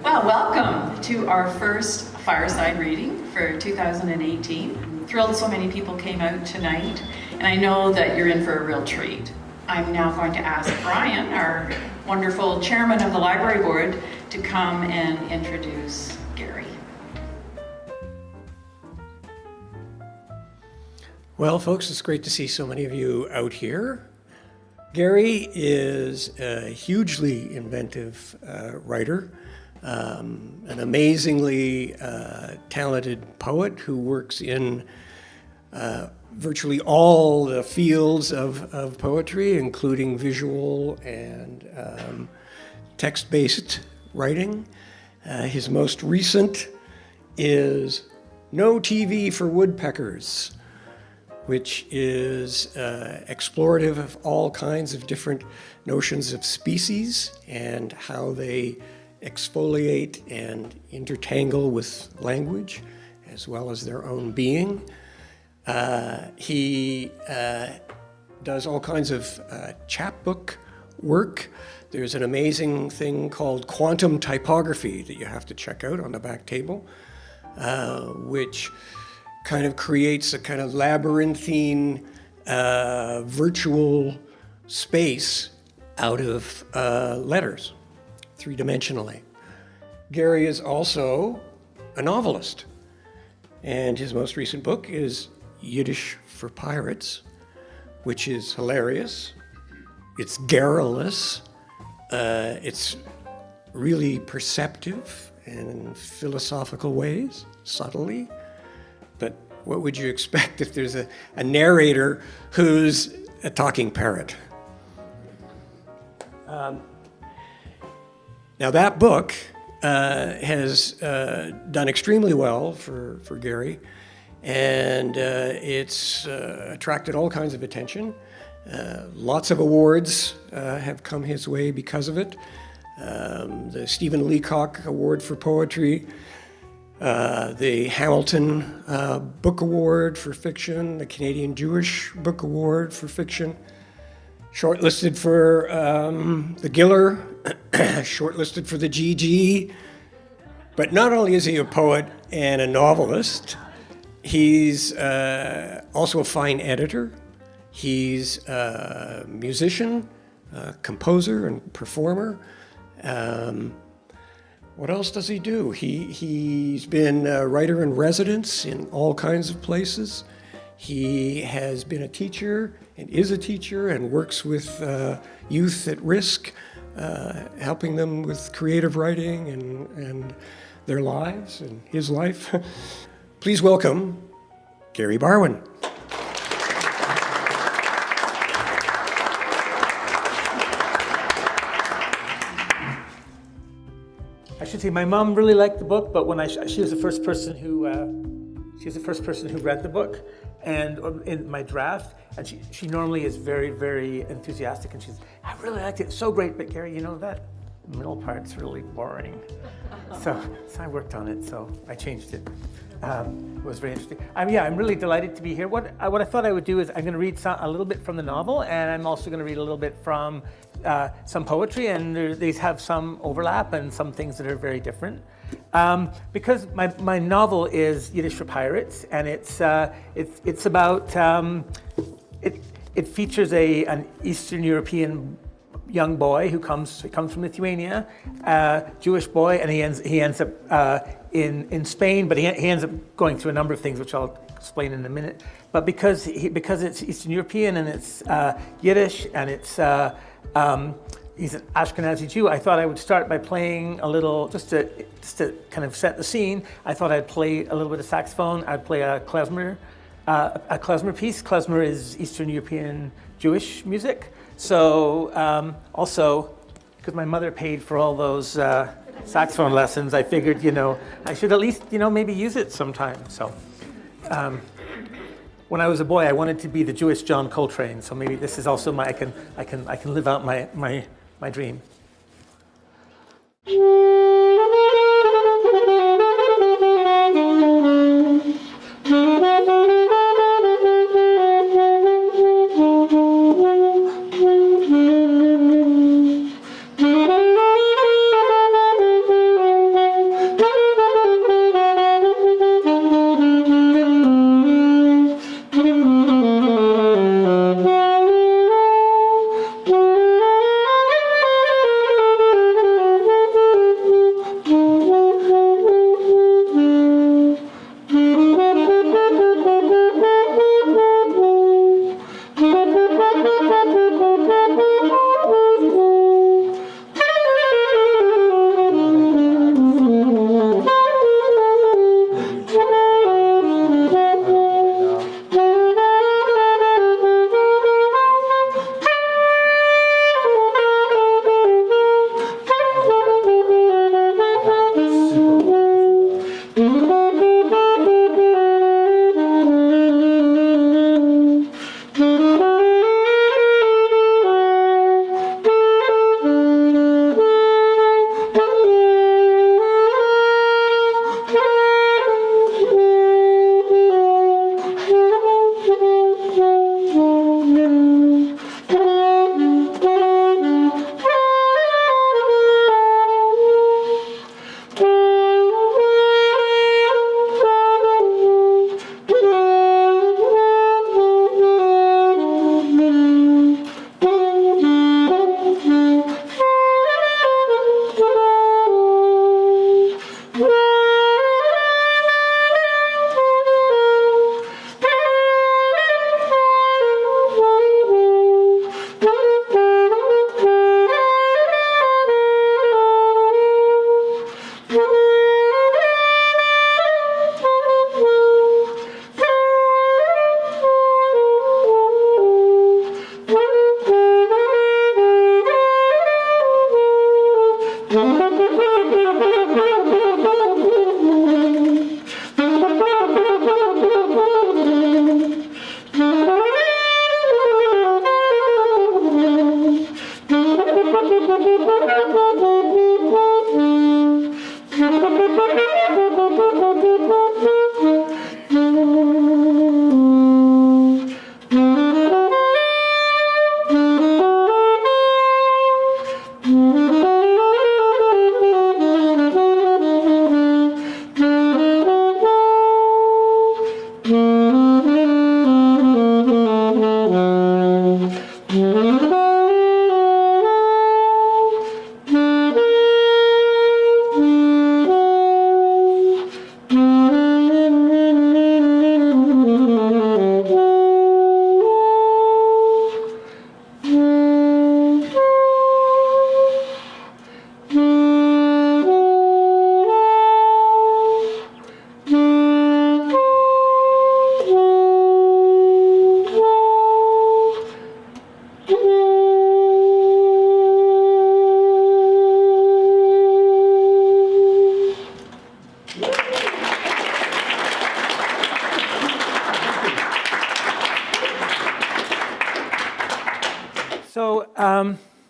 Well, welcome to our first Fireside Reading for 2018. Thrilled so many people came out tonight, and I know that you're in for a real treat. I'm now going to ask Brian, our wonderful chairman of the library board, to come and introduce Gary. Well, folks, it's great to see so many of you out here. Gary is a hugely inventive writer, an amazingly talented poet who works in virtually all the fields of poetry, including visual and text-based writing. His most recent is No TV for Woodpeckers, which is explorative of all kinds of different notions of species and how they exfoliate and intertangle with language, as well as their own being. He does all kinds of chapbook work. There's an amazing thing called quantum typography that you have to check out on the back table, which kind of creates a kind of labyrinthine virtual space out of letters, three-dimensionally. Gary is also a novelist, and his most recent book is Yiddish for Pirates, which is hilarious. It's garrulous. It's really perceptive in philosophical ways, subtly. But what would you expect if there's a narrator who's a talking parrot? Now that book has done extremely well for Gary, and it's attracted all kinds of attention. Lots of awards have come his way because of it. The Stephen Leacock Award for Poetry, the Hamilton Book Award for Fiction, the Canadian Jewish Book Award for Fiction, shortlisted for the Giller, shortlisted for the GG. But not only is he a poet and a novelist, he's also a fine editor. He's a musician, composer, and performer. What else does he do? He's been a writer in residence in all kinds of places. He has been a teacher and is a teacher and works with youth at risk, helping them with creative writing and their lives and his life. Please welcome Gary Barwin. I should say my mom really liked the book, but when she was the first person who read the book, and in my draft, and she normally is very, very enthusiastic, and she's, I really liked it, so great, but Gary, you know that middle part's really boring. So I worked on it, so I changed it. It was very interesting. I'm really delighted to be here. What I thought I would do is I'm going to read a little bit from the novel, and I'm also going to read a little bit from some poetry, and these have some overlap and some things that are very different. Because my novel is Yiddish for Pirates, and it's about it features an Eastern European young boy who comes from Lithuania, Jewish boy, and he ends up in Spain, but he ends up going through a number of things, which I'll explain in a minute. But because it's Eastern European and it's Yiddish and it's he's an Ashkenazi Jew, I thought I would start by playing a little, just to kind of set the scene. I thought I'd play a little bit of saxophone. I'd play a klezmer piece. Klezmer is Eastern European Jewish music. So also, because my mother paid for all those saxophone lessons, I figured, I should at least, maybe use it sometime. So when I was a boy, I wanted to be the Jewish John Coltrane. So maybe this is also I can live out my dream.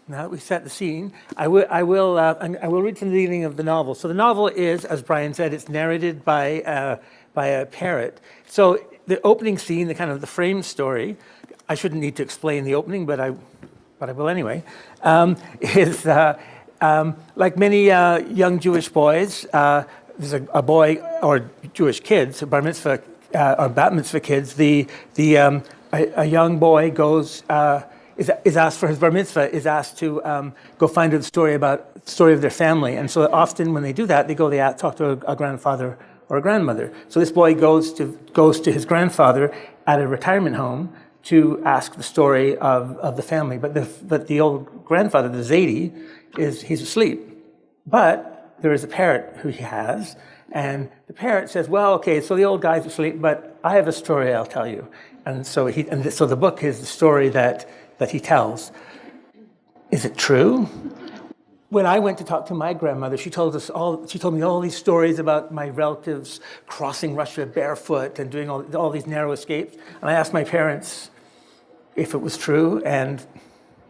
Now that we've set the scene, I will read from the beginning of the novel. So the novel is, as Brian said, it's narrated by a parrot. So the opening scene, the frame story, I shouldn't need to explain the opening, but I will anyway, is like many young Jewish boys, there's a boy, or Jewish kids, bar mitzvah, or bat mitzvah kids, a young boy goes, is asked for his bar mitzvah, is asked to go find out the story of their family. And so often when they do that, they talk to a grandfather or a grandmother. So this boy goes to his grandfather at a retirement home to ask the story of the family. But the old grandfather, the Zaidi, he's asleep. But there is a parrot who he has, and the parrot says, well, okay, so the old guy's asleep, but I have a story I'll tell you. And so so the book is the story that he tells. Is it true? When I went to talk to my grandmother, she told me all these stories about my relatives crossing Russia barefoot and doing all these narrow escapes. And I asked my parents if it was true, and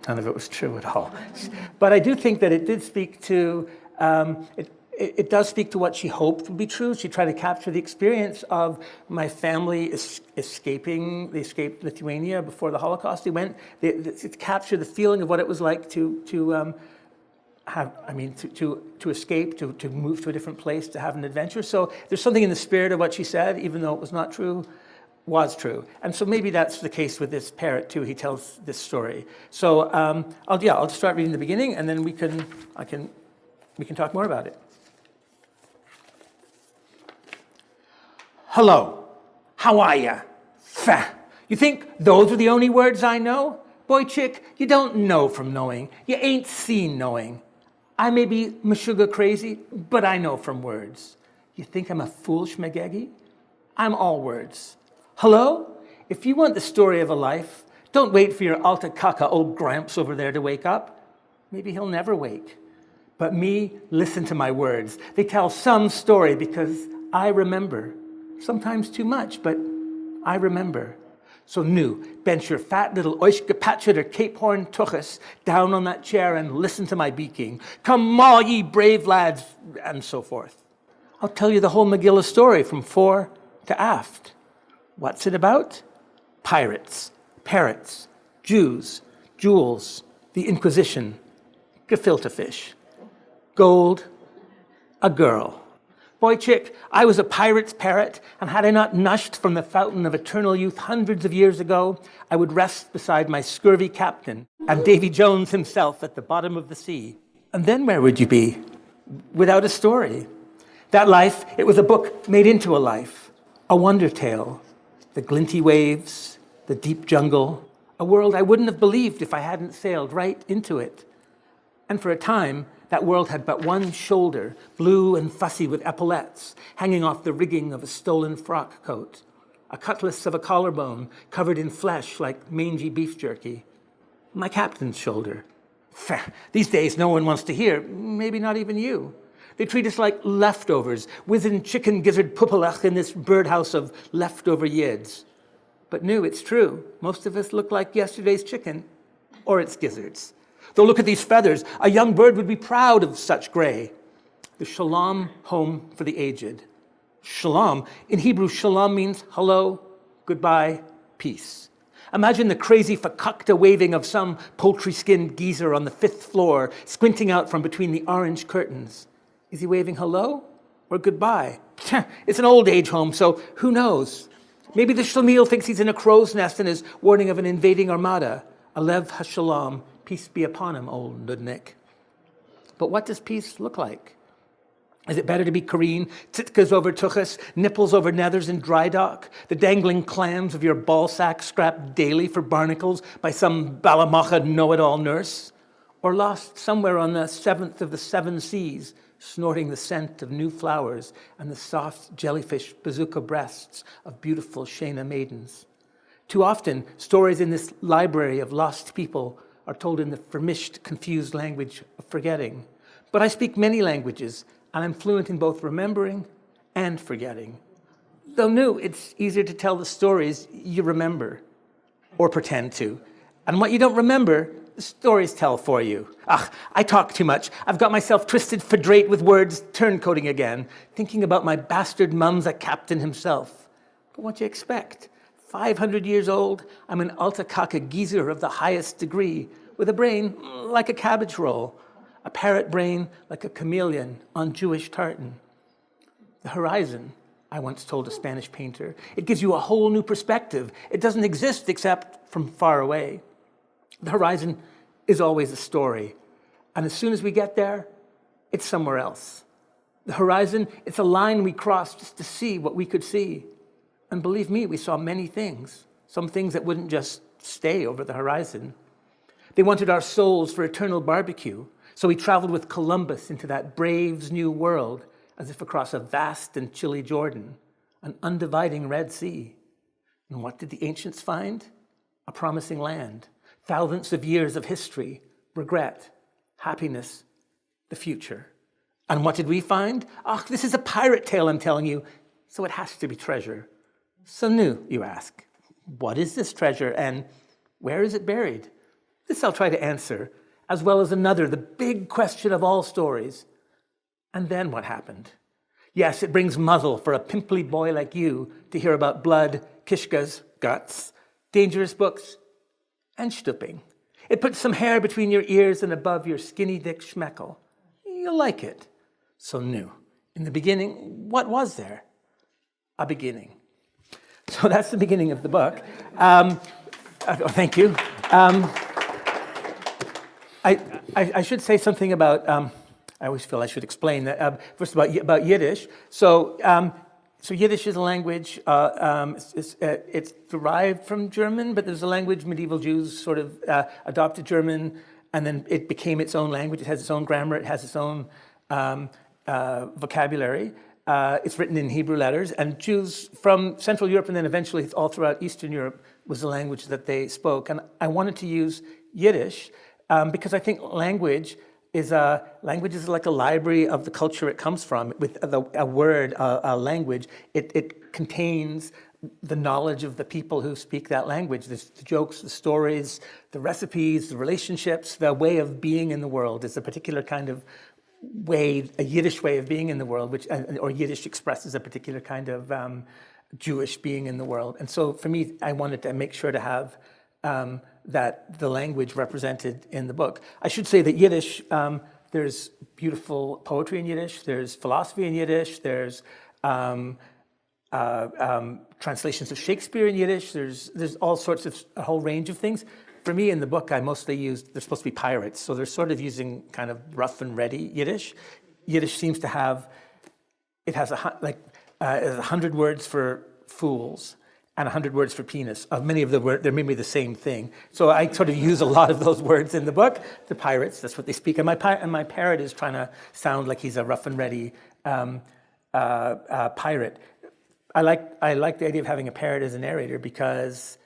none of it was true at all. But I do think that it did speak to, it does speak to what she hoped would be true. She tried to capture the experience of my family escaping. They escaped Lithuania before the Holocaust. They captured the feeling of what it was like to escape, to move to a different place, to have an adventure. So there's something in the spirit of what she said, even though it was not true, was true. And so maybe that's the case with this parrot too. He tells this story. So I'll just start reading the beginning, and then we can talk more about it. Hello, how are ya? Fa. You think those are the only words I know? Boy chick, you don't know from knowing. You ain't seen knowing. I may be meshuggah crazy, but I know from words. You think I'm a fool schmagegi? I'm all words. Hello? If you want the story of a life, don't wait for your alta kaka old gramps over there to wake up. Maybe he'll never wake. But me, listen to my words. They tell some story because I remember. Sometimes too much, but I remember. So nu, bench your fat little oishgepatchet or Cape Horn tuchus down on that chair and listen to my beaking. Come all ye brave lads, and so forth. I'll tell you the whole Megillah story from fore to aft. What's it about? Pirates, parrots, Jews, jewels, the Inquisition, gefilte fish, gold, a girl. Boy chick, I was a pirate's parrot, and had I not nushed from the fountain of eternal youth hundreds of years ago, I would rest beside my scurvy captain and Davy Jones himself at the bottom of the sea. And then where would you be? Without a story. That life, it was a book made into a life, a wonder tale, the glinty waves, the deep jungle, a world I wouldn't have believed if I hadn't sailed right into it. And for a time, that world had but one shoulder, blue and fussy with epaulettes, hanging off the rigging of a stolen frock coat, a cutlass of a collarbone covered in flesh like mangy beef jerky. My captain's shoulder. These days, no one wants to hear, maybe not even you. They treat us like leftovers, whizzing chicken gizzard pupalach in this birdhouse of leftover yids. But it's true. Most of us look like yesterday's chicken, or its gizzards. Though look at these feathers. A young bird would be proud of such gray. The shalom home for the aged. Shalom. In Hebrew, shalom means hello, goodbye, peace. Imagine the crazy fakakta waving of some poultry-skinned geezer on the 5th floor, squinting out from between the orange curtains. Is he waving hello or goodbye? It's an old age home, so who knows? Maybe the shlemiel thinks he's in a crow's nest and is warning of an invading armada. Alev hashalom, peace be upon him, old Nudnik. But what does peace look like? Is it better to be Kareen, tzitkas over tuchas, nipples over nethers in dry dock, the dangling clams of your ball sack scrapped daily for barnacles by some Balamacha know-it-all nurse? Or lost somewhere on the 7th of the 7 seas, snorting the scent of new flowers and the soft jellyfish bazooka breasts of beautiful Shana maidens? Too often, stories in this library of lost people are told in the vermished, confused language of forgetting. But I speak many languages, and I'm fluent in both remembering and forgetting. Though new, it's easier to tell the stories you remember, or pretend to. And what you don't remember, the stories tell for you. I talk too much. I've got myself twisted fadrate with words, turncoating again, thinking about my bastard mum's a captain himself. But what do you expect? 500 years old, I'm an altakaka geezer of the highest degree, with a brain like a cabbage roll, a parrot brain like a chameleon on Jewish tartan. The horizon, I once told a Spanish painter, it gives you a whole new perspective. It doesn't exist except from far away. The horizon is always a story, and as soon as we get there, it's somewhere else. The horizon, it's a line we cross just to see what we could see. And believe me, we saw many things, some things that wouldn't just stay over the horizon. They wanted our souls for eternal barbecue, so we traveled with Columbus into that Brave's New World, as if across a vast and chilly Jordan, an undividing Red Sea. And what did the ancients find? A promising land, thousands of years of history, regret, happiness, the future. And what did we find? This is a pirate tale, I'm telling you, so it has to be treasure. So new, you ask. What is this treasure, and where is it buried? This I'll try to answer, as well as another, the big question of all stories. And then what happened? Yes, it brings muzzle for a pimply boy like you to hear about blood, kishkas, guts, dangerous books, and stooping. It puts some hair between your ears and above your skinny dick schmeckle. You'll like it. So new. In the beginning, what was there? A beginning. So that's the beginning of the book. Thank you. I should say something about, I always feel I should explain that, first about Yiddish. So Yiddish is a language, it's derived from German, but there's a language medieval Jews sort of adopted German, and then it became its own language. It has its own grammar, it has its own vocabulary. It's written in Hebrew letters, and Jews from Central Europe and then eventually all throughout Eastern Europe was the language that they spoke. And I wanted to use Yiddish because I think language is like a library of the culture it comes from. With a word, a language, it contains the knowledge of the people who speak that language. There's the jokes, the stories, the recipes, the relationships, the way of being in the world is a particular kind of way, a Yiddish way of being in the world, or Yiddish expresses a particular kind of Jewish being in the world. And so for me, I wanted to make sure to have that the language represented in the book. I should say that Yiddish, there's beautiful poetry in Yiddish, there's philosophy in Yiddish, there's translations of Shakespeare in Yiddish, there's all sorts of, a whole range of things. For me, in the book, I mostly used, they're supposed to be pirates, so they're sort of using kind of rough and ready Yiddish. Yiddish seems to have, it has 100 words for fools and 100 words for penis. Many of the words, they're maybe the same thing. So I sort of use a lot of those words in the book. The pirates, that's what they speak. And my parrot is trying to sound like he's a rough and ready pirate. I like the idea of having a parrot as a narrator because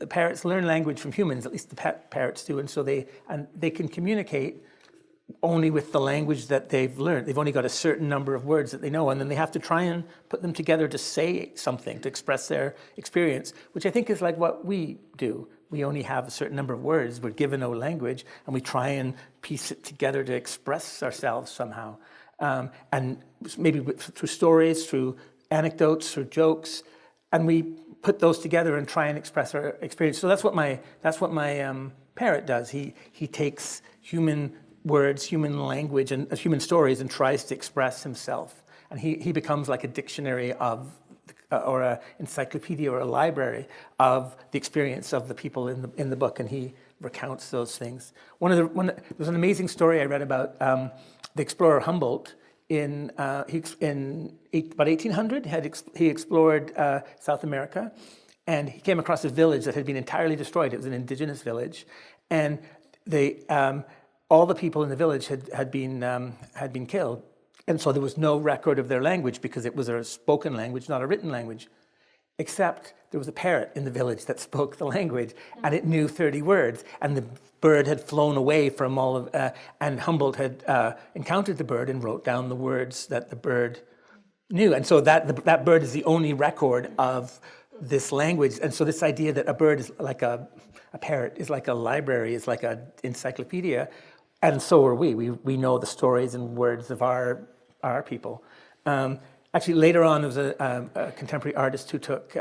parrots learn language from humans, at least the parrots do, and so they can communicate only with the language that they've learned. They've only got a certain number of words that they know, and then they have to try and put them together to say something, to express their experience, which I think is like what we do. we only have a certain number of words. We're given no language, and we try and piece it together to express ourselves somehow. And maybe through stories, through anecdotes, through jokes, and we put those together and try and express our experience. So that's what my parrot does. He takes human words, human language, and human stories, and tries to express himself. And he becomes like a dictionary of, or an encyclopedia or a library of the experience of the people in the book, and he recounts those things. There's an amazing story I read about the explorer Humboldt. In about 1800, he explored South America, and he came across a village that had been entirely destroyed. It was an indigenous village, and all the people in the village had been killed, and so there was no record of their language because it was a spoken language, not a written language. Except there was a parrot in the village that spoke the language, and it knew 30 words, and the bird had flown away from all of, and Humboldt had encountered the bird and wrote down the words that the bird knew. And so that bird is the only record of this language. And so this idea that a bird is like a parrot is like a library, is like an encyclopedia, and so are we. We know the stories and words of our people. Actually, later on, there was a contemporary artist who took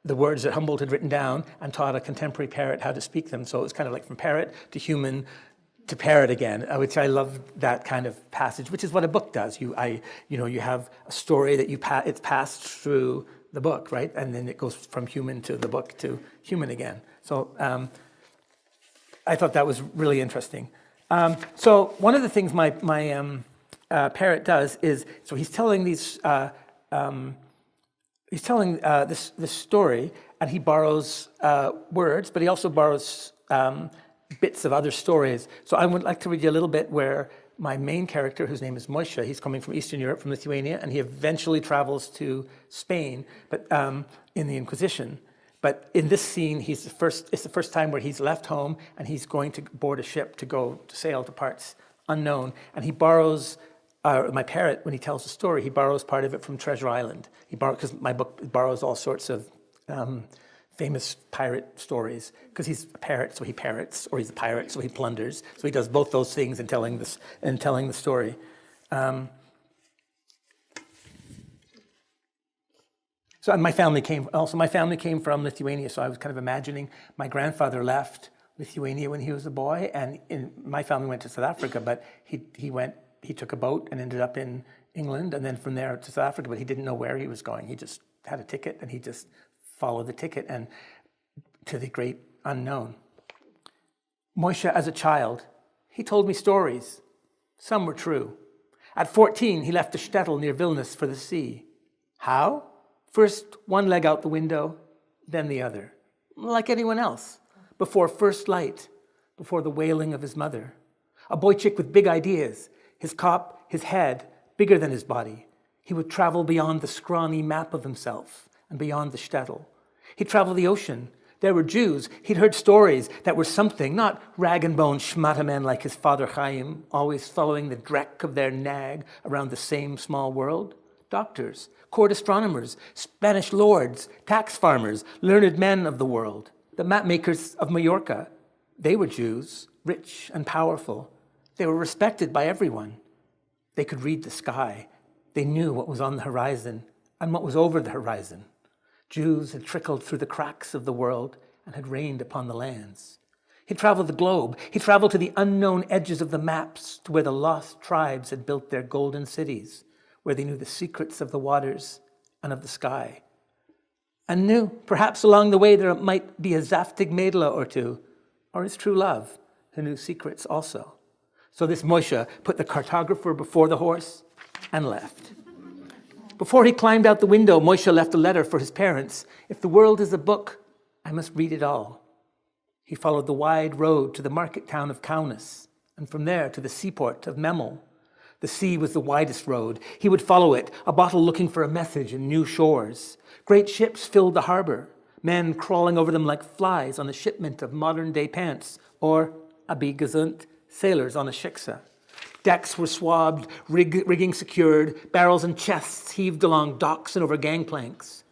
the words that Humboldt had written down and taught a contemporary parrot how to speak them. So it was kind of like from parrot to human to parrot again, which I love that kind of passage, which is what a book does. You have a story that it's passed through the book, right? And then it goes from human to the book to human again. So I thought that was really interesting. So one of the things my parrot does is, so he's telling this story, and he borrows words, but he also borrows bits of other stories. So I would like to read you a little bit where my main character, whose name is Misha, he's coming from Eastern Europe, from Lithuania, and he eventually travels to Spain, but in the Inquisition. But in this scene, it's the first time where he's left home, and he's going to board a ship to go to sail to parts unknown, and he borrows. My parrot, when he tells the story, he borrows part of it from Treasure Island. Because my book borrows all sorts of famous pirate stories. Because he's a parrot, so he parrots, or he's a pirate, so he plunders. So he does both those things in telling the story. And my family came from Lithuania. So I was kind of imagining my grandfather left Lithuania when he was a boy, and my family went to South Africa, but he took a boat and ended up in England, and then from there to South Africa, but he didn't know where he was going. He just had a ticket, and he just followed the ticket and to the great unknown. Misha, as a child, he told me stories. Some were true. At 14, he left a shtetl near Vilnius for the sea. How? First one leg out the window, then the other. Like anyone else. Before first light, before the wailing of his mother. A boy chick with big ideas. His head, bigger than his body. He would travel beyond the scrawny map of himself and beyond the shtetl. He'd travel the ocean. There were Jews. He'd heard stories that were something, not rag-and-bone schmata men like his father Chaim, always following the dreck of their nag around the same small world. Doctors, court astronomers, Spanish lords, tax farmers, learned men of the world. The map makers of Majorca. They were Jews, rich and powerful. They were respected by everyone. They could read the sky. They knew what was on the horizon and what was over the horizon. Jews had trickled through the cracks of the world and had reigned upon the lands. He traveled the globe. He traveled to the unknown edges of the maps, to where the lost tribes had built their golden cities, where they knew the secrets of the waters and of the sky. And knew, perhaps along the way, there might be a Zaftig Mädel or two, or his true love, who knew secrets also. So this Misha put the cartographer before the horse and left. Before he climbed out the window, Misha left a letter for his parents. If the world is a book, I must read it all. He followed the wide road to the market town of Kaunas, and from there to the seaport of Memel. The sea was the widest road. He would follow it, a bottle looking for a message in new shores. Great ships filled the harbor, men crawling over them like flies on a shipment of modern-day pants, or, abi gesund, sailors on a shiksa. Decks were swabbed, rigging secured, barrels and chests heaved along docks and over gangplanks.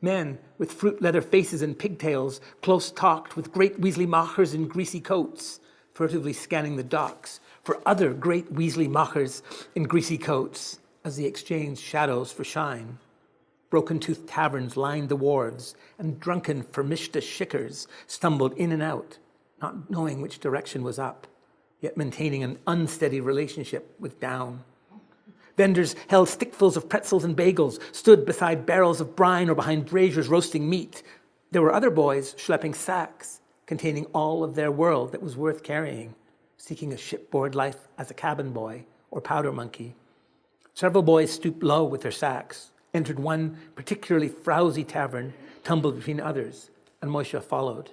Men with fruit leather faces and pigtails, close talked with great Weasley machers in greasy coats, furtively scanning the docks for other great Weasley machers in greasy coats as they exchanged shadows for shine. Broken-toothed taverns lined the wharves, and drunken Vermischte Schickers stumbled in and out, not knowing which direction was up, yet maintaining an unsteady relationship with down. Vendors held stickfuls of pretzels and bagels, stood beside barrels of brine or behind braziers roasting meat. There were other boys schlepping sacks containing all of their world that was worth carrying, seeking a shipboard life as a cabin boy or powder monkey. Several boys stooped low with their sacks, entered one particularly frowsy tavern, tumbled between others, and Misha followed.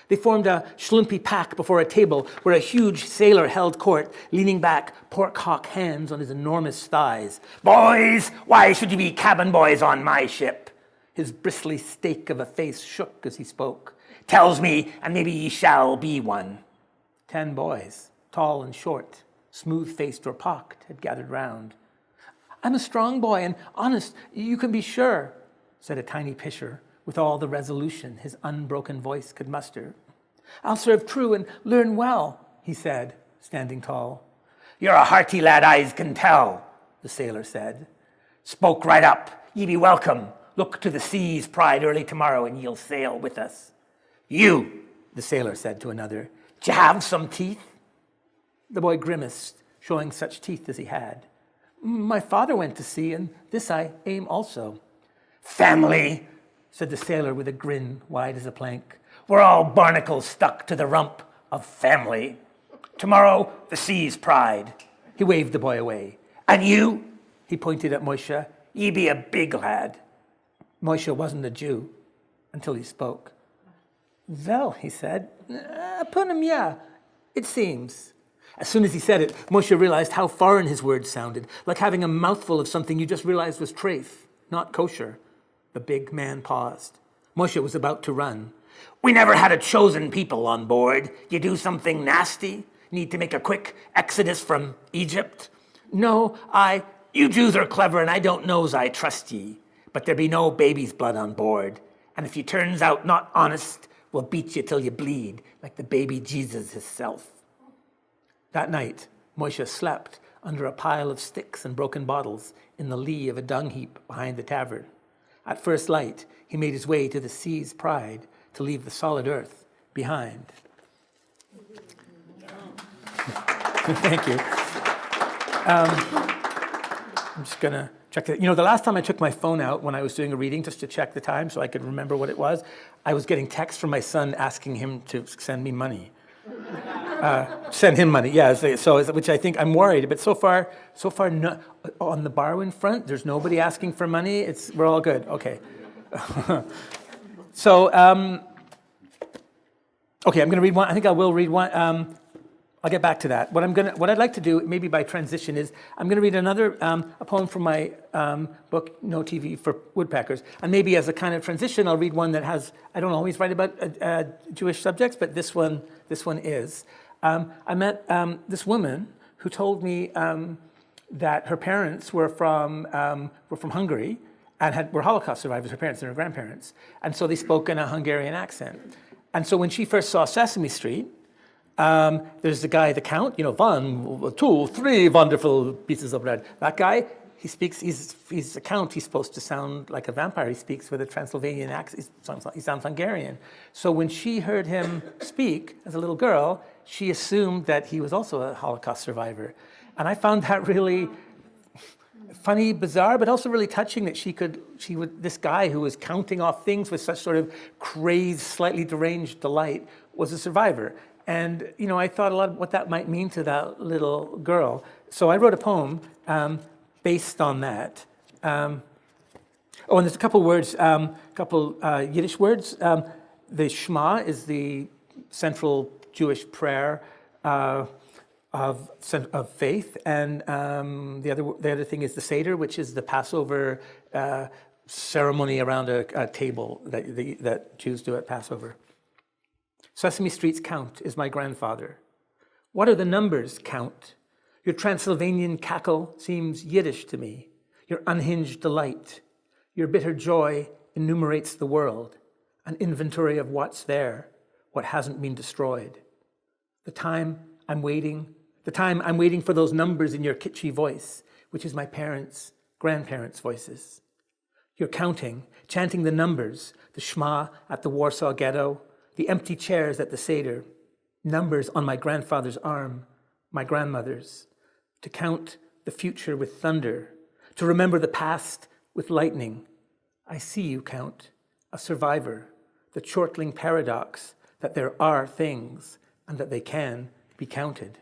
They formed a schlumpy pack before a table where a huge sailor held court, leaning back, pork-hock hands on his enormous thighs. "Boys, why should you be cabin boys on my ship?" His bristly steak of a face shook as he spoke. "Tells me, and maybe ye shall be one." 10 boys, tall and short, smooth-faced or pocked, had gathered round. "I'm a strong boy, and honest, you can be sure," said a tiny pisher, with all the resolution his unbroken voice could muster. "I'll serve true and learn well," he said, standing tall. "You're a hearty lad, eyes can tell," the sailor said. "Spoke right up. Ye be welcome. Look to the sea's pride early tomorrow, and ye'll sail with us." "You," the sailor said to another, "d'ye have some teeth?" The boy grimaced, showing such teeth as he had. "My father went to sea, and this I aim also." "Family," said the sailor with a grin wide as a plank. "We're all barnacles stuck to the rump of family. Tomorrow, the sea's pride." He waved the boy away. "And you," he pointed at Misha, "ye be a big lad." Misha wasn't a Jew until he spoke. "Well," he said, "upon him, yeah, it seems." As soon as he said it, Misha realized how foreign his words sounded, like having a mouthful of something you just realized was treif, not kosher. The big man paused. Misha was about to run. "We never had a chosen people on board. You do something nasty? Need to make a quick exodus from Egypt?" "No, You Jews are clever, and I don't know's I trust ye. But there be no baby's blood on board. And if you turns out not honest, we'll beat you till you bleed, like the baby Jesus himself." That night, Misha slept under a pile of sticks and broken bottles in the lee of a dung heap behind the tavern. At first light, he made his way to the sea's pride to leave the solid earth behind. Thank you. I'm just going to check it. The last time I took my phone out when I was doing a reading just to check the time so I could remember what it was, I was getting texts from my son asking him to send me money. Send him money, yeah. So, which I think I'm worried, but so far, no, on the Barwin front, there's nobody asking for money. We're all good. Okay. So, okay, I'm going to read one. I think I will read one. I'll get back to that. What I'd like to do, maybe by transition, is I'm going to read another a poem from my book, No TV for Woodpeckers, and maybe as a kind of transition, I'll read one that has. I don't always write about Jewish subjects, but this one is. I met this woman who told me that her parents were from Hungary and were Holocaust survivors. Her parents and her grandparents, and so they spoke in a Hungarian accent. And so when she first saw Sesame Street. There's the guy, the count, 1, 2, 3 wonderful pieces of bread. That guy, he's a count, he's supposed to sound like a vampire. He speaks with a Transylvanian accent, he sounds Hungarian. So when she heard him speak as a little girl, she assumed that he was also a Holocaust survivor. And I found that really funny, bizarre, but also really touching that this guy who was counting off things with such sort of crazed, slightly deranged delight was a survivor. And, I thought a lot of what that might mean to that little girl. So I wrote a poem based on that. And there's a couple words, Yiddish words. The Shema is the central Jewish prayer of faith. And the other thing is the Seder, which is the Passover ceremony around a table that Jews do at Passover. Sesame Street's Count is my grandfather. What are the numbers, Count? Your Transylvanian cackle seems Yiddish to me. Your unhinged delight, your bitter joy enumerates the world, an inventory of what's there, what hasn't been destroyed. The time I'm waiting for those numbers in your kitschy voice, which is my parents' grandparents' voices. You're counting, chanting the numbers, the Shema at the Warsaw Ghetto, the empty chairs at the Seder, numbers on my grandfather's arm, my grandmother's, to count the future with thunder, to remember the past with lightning. I see you count, a survivor, the chortling paradox that there are things and that they can be counted.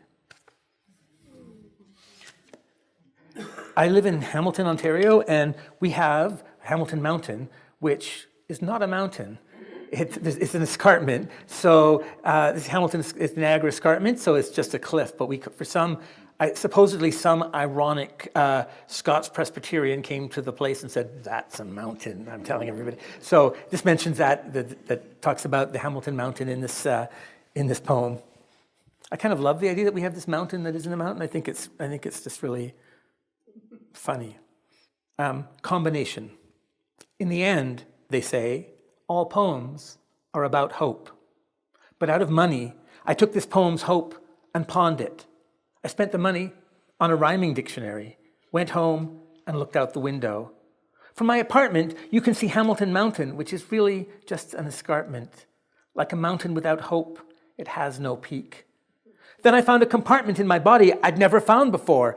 I live in Hamilton, Ontario, and we have Hamilton Mountain, which is not a mountain. It's an escarpment. So this Hamilton is Niagara Escarpment, so it's just a cliff. But supposedly some ironic Scots Presbyterian came to the place and said, "That's a mountain." I'm telling everybody. So this mentions that talks about the Hamilton Mountain in this poem. I kind of love the idea that we have this mountain that isn't a mountain. I think it's just really funny. Combination. In the end, they say, all poems are about hope. But out of money, I took this poem's hope and pawned it. I spent the money on a rhyming dictionary, went home and looked out the window. From my apartment, you can see Hamilton Mountain, which is really just an escarpment. Like a mountain without hope, it has no peak. Then I found a compartment in my body I'd never found before.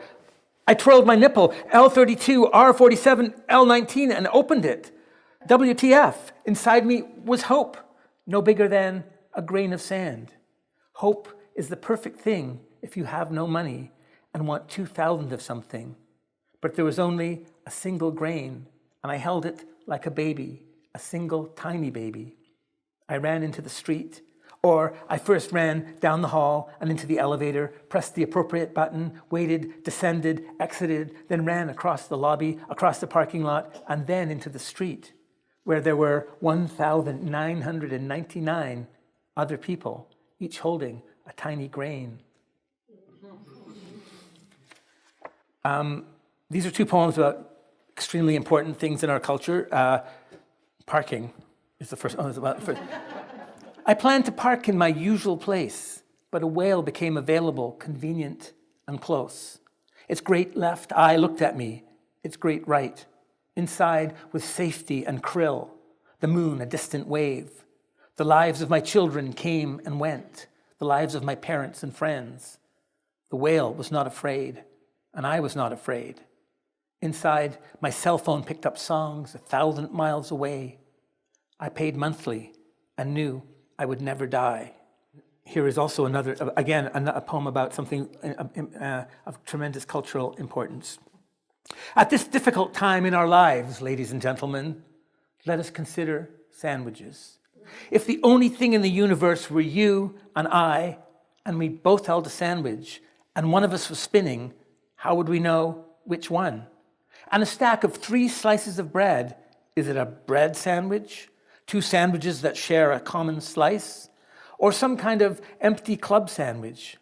I twirled my nipple, L32, R47, L19, and opened it. WTF, inside me was hope, no bigger than a grain of sand. Hope is the perfect thing if you have no money and want 2,000 of something. But there was only a single grain, and I held it like a baby, a single tiny baby. I ran into the street, or I first ran down the hall and into the elevator, pressed the appropriate button, waited, descended, exited, then ran across the lobby, across the parking lot, and then into the street, where there were 1,999 other people, each holding a tiny grain. These are two poems about extremely important things in our culture. Parking is the first. I planned to park in my usual place, but a whale became available, convenient and close. Its great left eye looked at me, its great right. Inside was safety and krill, the moon a distant wave. The lives of my children came and went, the lives of my parents and friends. The whale was not afraid, and I was not afraid. Inside, my cell phone picked up songs 1,000 miles away. I paid monthly and knew I would never die. Here is also another, again, a poem about something of tremendous cultural importance. At this difficult time in our lives, ladies and gentlemen, let us consider sandwiches. If the only thing in the universe were you and I, and we both held a sandwich, and one of us was spinning, how would we know which one? And a stack of 3 slices of bread, is it a bread sandwich? 2 sandwiches that share a common slice? Or some kind of empty club sandwich?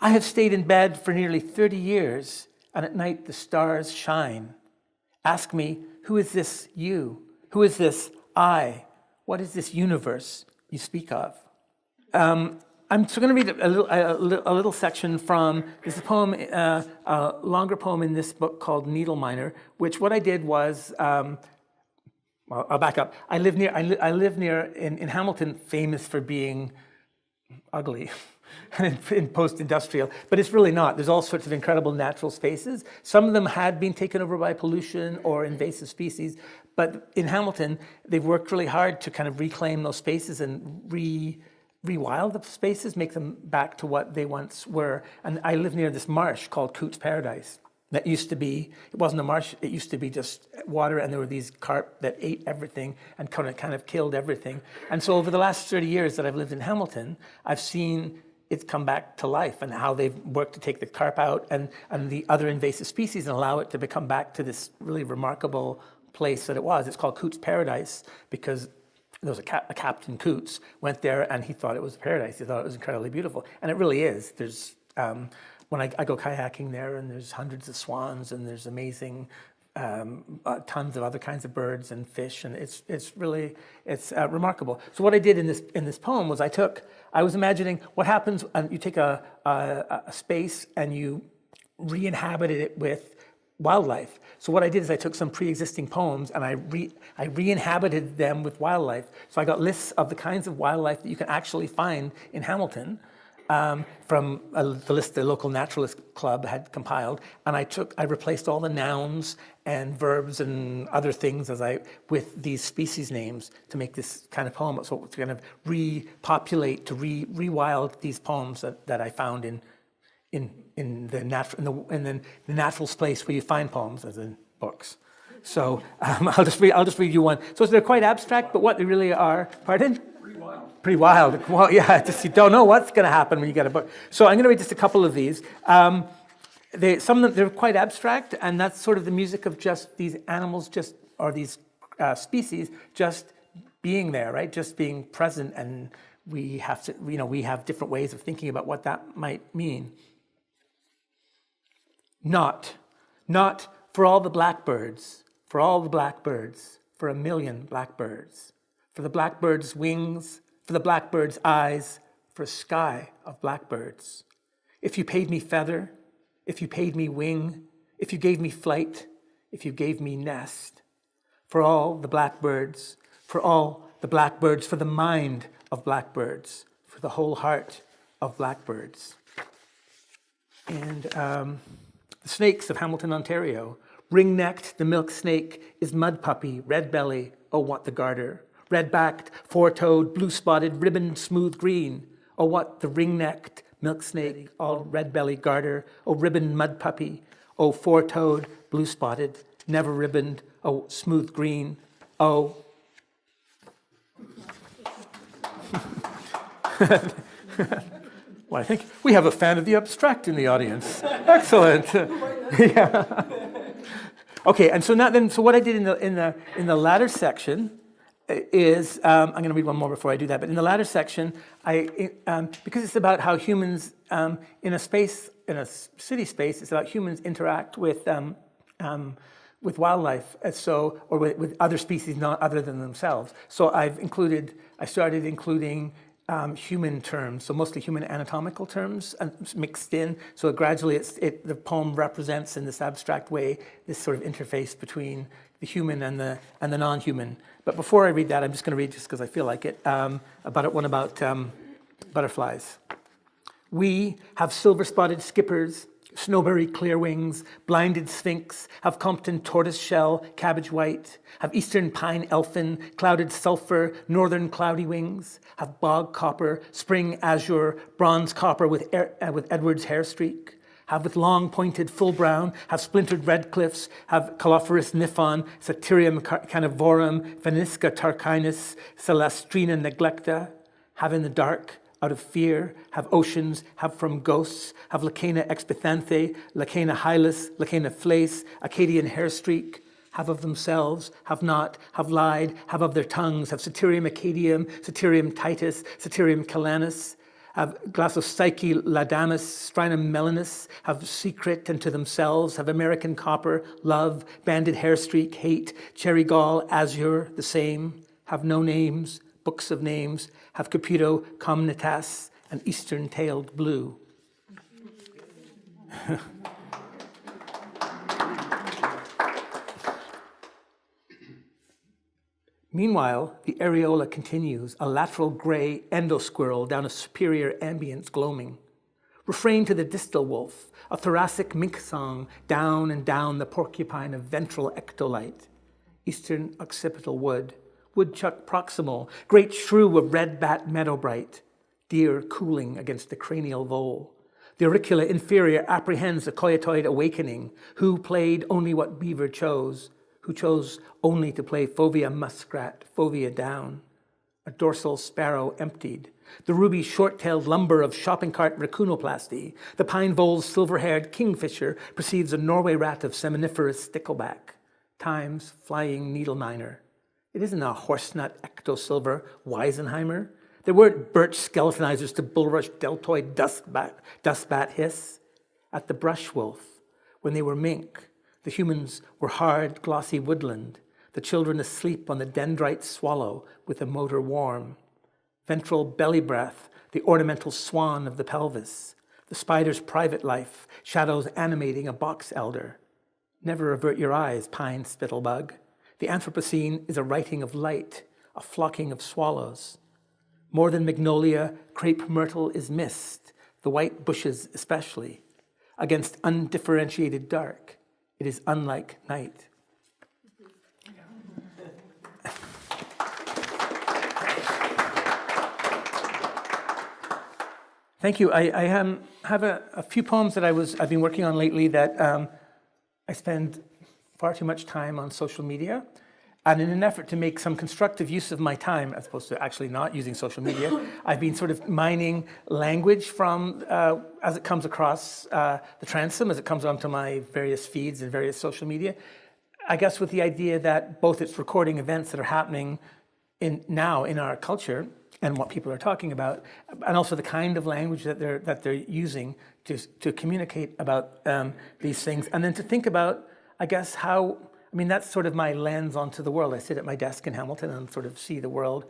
I have stayed in bed for nearly 30 years, and at night the stars shine. Ask me, who is this you? Who is this I? What is this universe you speak of? I'm going to read a little section from this poem, a longer poem in this book called Needle Miner, which what I did was, well, I'll back up. I live near in Hamilton, famous for being ugly in post-industrial, but it's really not. There's all sorts of incredible natural spaces. Some of them had been taken over by pollution or invasive species, but in Hamilton, they've worked really hard to kind of reclaim those spaces and rewild the spaces, make them back to what they once were. And I live near this marsh called Coots Paradise. That used to be, it wasn't a marsh, it used to be just water, and there were these carp that ate everything and kind of killed everything. And so over the last 30 years that I've lived in Hamilton, I've seen it come back to life and how they've worked to take the carp out and the other invasive species and allow it to become back to this really remarkable place that it was. It's called Coots Paradise because there was a Captain Coots went there and he thought it was paradise. He thought it was incredibly beautiful. And it really is. There's when I go kayaking there, and there's hundreds of swans, and there's amazing tons of other kinds of birds and fish, and it's really remarkable. So what I did in this poem was I was imagining what happens when you take a space and you re-inhabited it with wildlife. So what I did is I took some pre-existing poems and I re-inhabited them with wildlife. So I got lists of the kinds of wildlife that you can actually find in Hamilton, from the list the local naturalist club had compiled, and I replaced all the nouns and verbs and other things with these species names to make this kind of poem. So to kind of repopulate, to rewild these poems that I found in the natural space where you find poems, as in books. So I'll just read you one. So they're quite abstract, but what they really are, pardon? Pretty wild. Well, yeah, just you don't know what's going to happen when you get a book. So I'm going to read just a couple of these. Some of them, they're quite abstract, and that's sort of the music of just these animals, or these species, just being there, right? Just being present, and we have different ways of thinking about what that might mean. Not for all the blackbirds, for a million blackbirds, for the blackbird's wings, for the blackbird's eyes, for a sky of blackbirds. If you paid me feather, if you paid me wing, if you gave me flight, if you gave me nest, for all the blackbirds, for the mind of blackbirds, for the whole heart of blackbirds. And the snakes of Hamilton, Ontario. Ring-necked, the milk snake is mud puppy, red belly, oh what the garter. Red-backed, four-toed, blue-spotted, ribboned, smooth green. Oh, what the ring-necked milk snake, all red-belly garter. Oh, ribboned mud puppy. Oh, four-toed, blue-spotted, never ribboned. Oh, smooth green. Oh. Well, I think we have a fan of the abstract in the audience. Excellent. Yeah. Okay, and so what I did in the latter section is, I'm going to read one more before I do that, but in the latter section, because it's about how humans, in a city space, it's about humans interact with wildlife, or with other species not other than themselves. So I started including human terms, so mostly human anatomical terms mixed in. So gradually, the poem represents in this abstract way this sort of interface between the human and the non-human. But before I read that, I'm just going to read, just because I feel like it, about butterflies. We have silver-spotted skippers, snowberry clear wings, blinded sphinx, have Compton tortoise shell, cabbage white, have eastern pine elfin, clouded sulfur, northern cloudy wings, have bog copper, spring azure, bronze copper with Edward's hair streak, have with long pointed full brown, have splintered red cliffs, have Colophorus niphon, Satyrium carnivorum, Venisca tarquinus, Celestrina neglecta, have in the dark, out of fear, have oceans, have from ghosts, have Lacana expithanthe, Lacana hylas, Lacana flace, Acadian hair streak, have of themselves, have not, have lied, have of their tongues, have Satyrium acadium, Satyrium titus, Satyrium calanus, have Glassopsyche ladamus, Strinum melanus, have secret and to themselves, have American copper, love, banded hair streak, hate, cherry gall, azure, the same, have no names, books of names, have Caputo comnitas, and eastern-tailed blue. Meanwhile, the areola continues, a lateral gray endosquirrel down a superior ambience gloaming. Refrain to the distal wolf, a thoracic mink song, down and down the porcupine of ventral ectolite. Eastern occipital wood, woodchuck proximal, great shrew of red bat meadowbright, deer cooling against the cranial vole. The auricula inferior apprehends the coyotoid awakening, who played only what beaver chose, who chose only to play fovea muskrat, fovea down. A dorsal sparrow emptied. The ruby short-tailed lumber of shopping cart raccoonoplasty. The pine vole's silver-haired kingfisher perceives a Norway rat of seminiferous stickleback. Time's flying needle miner. It isn't a horsenut ectosilver Weisenheimer. There weren't birch skeletonizers to bulrush deltoid dustbat hiss. At the brush wolf, when they were mink, The humans were hard, glossy woodland, the children asleep on the dendrite swallow with the motor warm. Ventral belly breath, the ornamental swan of the pelvis, the spider's private life, shadows animating a box elder. Never avert your eyes, pine spittlebug. The Anthropocene is a writing of light, a flocking of swallows. More than magnolia, crepe myrtle is mist, the white bushes especially. Against undifferentiated dark, it is unlike night. Thank you. I have a few poems that I've been working on lately that I spend far too much time on social media. And in an effort to make some constructive use of my time, as opposed to actually not using social media, I've been sort of mining language from, as it comes across the transom, as it comes onto my various feeds and various social media. I guess with the idea that both it's recording events that are happening now in our culture and what people are talking about, and also the kind of language that they're using to communicate about these things, and then to think about, I guess, how. I mean, that's sort of my lens onto the world. I sit at my desk in Hamilton and sort of see the world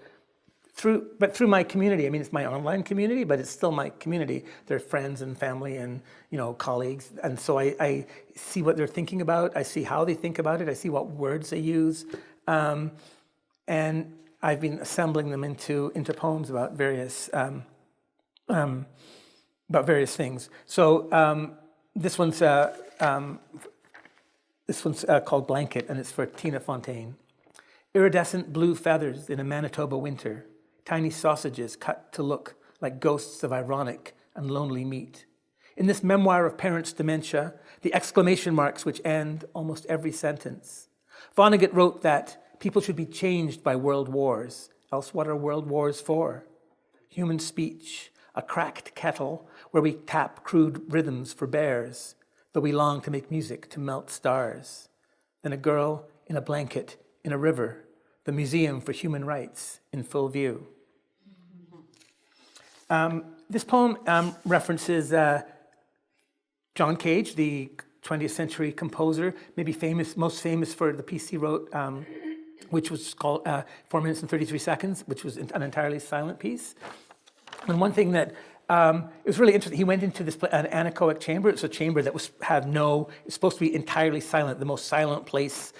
through my community. I mean, it's my online community, but it's still my community. They're friends and family and, colleagues. And so I see what they're thinking about. I see how they think about it. I see what words they use. And I've been assembling them into poems about various things. So this one's called Blanket, and it's for Tina Fontaine. Iridescent blue feathers in a Manitoba winter, tiny sausages cut to look like ghosts of ironic and lonely meat. In this memoir of parents' dementia, the exclamation marks which end almost every sentence. Vonnegut wrote that people should be changed by world wars, else what are world wars for? Human speech, a cracked kettle where we tap crude rhythms for bears, though we long to make music to melt stars. Then a girl in a blanket in a river, the Museum for Human Rights in full view. This poem references John Cage, the 20th century composer, maybe most famous for the piece he wrote, which was called 4 minutes and 33 seconds, which was an entirely silent piece. And one thing that it was really interesting. He went into an anechoic chamber. It's a chamber that it's supposed to be entirely silent, the most silent place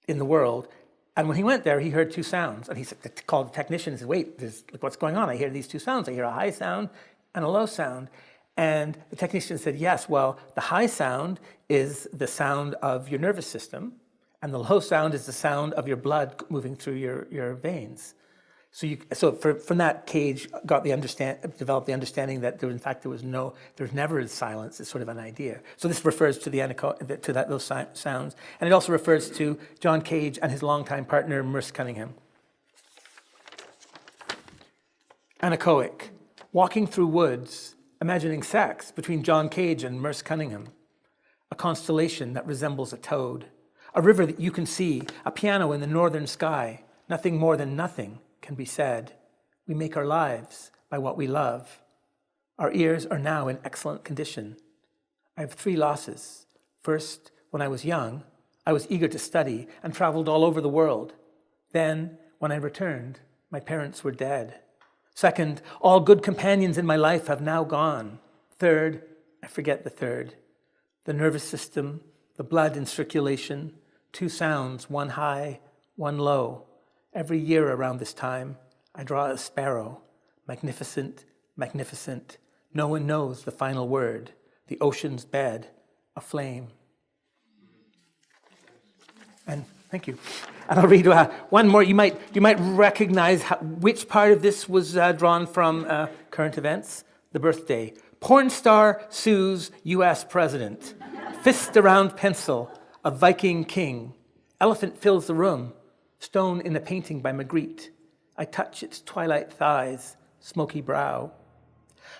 in the world. And when he went there, he heard two sounds. And he called the technician and said, wait, look what's going on. I hear these two sounds. I hear a high sound and a low sound. And the technician said, yes, well, the high sound is the sound of your nervous system, and the low sound is the sound of your blood moving through your veins. So from that, Cage developed the understanding that there's never silence. It's sort of an idea. So this refers to those sounds, and it also refers to John Cage and his longtime partner Merce Cunningham. Anechoic, walking through woods, imagining sex between John Cage and Merce Cunningham, a constellation that resembles a toad, a river that you can see, a piano in the northern sky, nothing more than nothing can be said. We make our lives by what we love. Our ears are now in excellent condition. I have 3 losses. First, when I was young, I was eager to study and traveled all over the world. Then, when I returned, my parents were dead. Second, all good companions in my life have now gone. Third, I forget the third. The nervous system, the blood in circulation, 2 sounds, one high, one low. Every year around this time, I draw a sparrow, magnificent, magnificent. No one knows the final word, the ocean's bed, aflame. And thank you. And I'll read one more. You might recognize which part of this was drawn from current events. The birthday. Porn star sues U.S. president. Fist around pencil, a Viking king. Elephant fills the room. Stone in a painting by Magritte. I touch its twilight thighs, smoky brow.